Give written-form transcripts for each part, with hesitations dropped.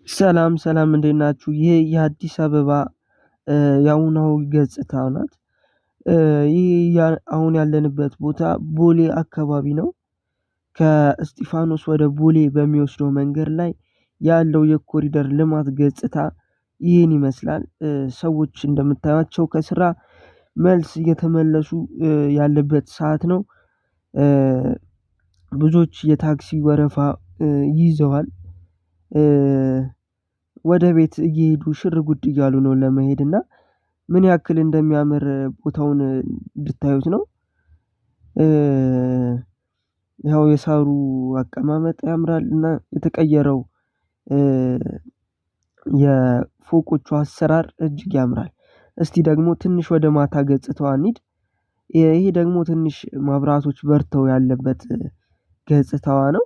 ሰላም ሰላም እንዴት ናችሁ? ይህ የአዲስ አበባ የአሁናዊ ገጽታ ናት። ይህ አሁን ያለንበት ቦታ ቦሌ አካባቢ ነው። ከእስጢፋኖስ ወደ ቦሌ በሚወስደው መንገድ ላይ ያለው የኮሪደር ልማት ገጽታ ይህን ይመስላል። ሰዎች እንደምታዩቸው ከስራ መልስ እየተመለሱ ያለበት ሰዓት ነው። ብዙዎች የታክሲ ወረፋ ይዘዋል። ወደ ቤት እየሄዱ ሽር ጉድ እያሉ ነው ለመሄድ እና ምን ያክል እንደሚያምር ቦታውን እንድታዩት ነው። ያው የሳሩ አቀማመጥ ያምራል እና የተቀየረው የፎቆቹ አሰራር እጅግ ያምራል። እስቲ ደግሞ ትንሽ ወደ ማታ ገጽታዋ እንሂድ። ይሄ ደግሞ ትንሽ መብራቶች በርተው ያለበት ገጽታዋ ነው።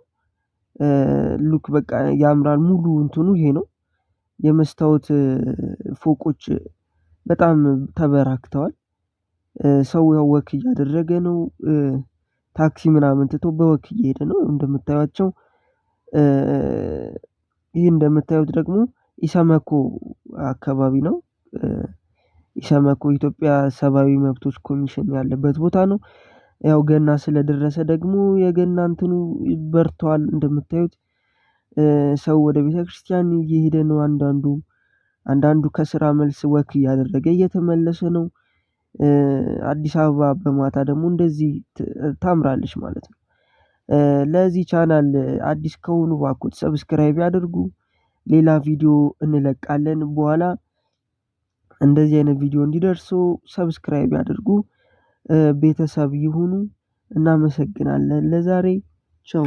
ሉክ በቃ ያምራል ሙሉ እንትኑ ይሄ ነው። የመስታወት ፎቆች በጣም ተበራክተዋል። ሰው ያው ወክ እያደረገ ነው። ታክሲ ምናምን ትቶ በወክ እየሄደ ነው እንደምታዩቸው። ይህ እንደምታዩት ደግሞ ኢሰመኮ አካባቢ ነው። ኢሰመኮ ኢትዮጵያ ሰብአዊ መብቶች ኮሚሽን ያለበት ቦታ ነው። ያው ገና ስለደረሰ ደግሞ የገና እንትኑ በርቷል እንደምታዩት። ሰው ወደ ቤተክርስቲያን እየሄደ ነው። አንዳንዱ ከስራ መልስ ወክ እያደረገ እየተመለሰ ነው። አዲስ አበባ በማታ ደግሞ እንደዚህ ታምራለች ማለት ነው። ለዚህ ቻናል አዲስ ከሆኑ እባክዎት ሰብስክራይብ ያድርጉ። ሌላ ቪዲዮ እንለቃለን በኋላ እንደዚህ አይነት ቪዲዮ እንዲደርሱ ሰብስክራይብ ያድርጉ። ቤተሰብ ይሁኑ። እናመሰግናለን። ለዛሬ ቻው።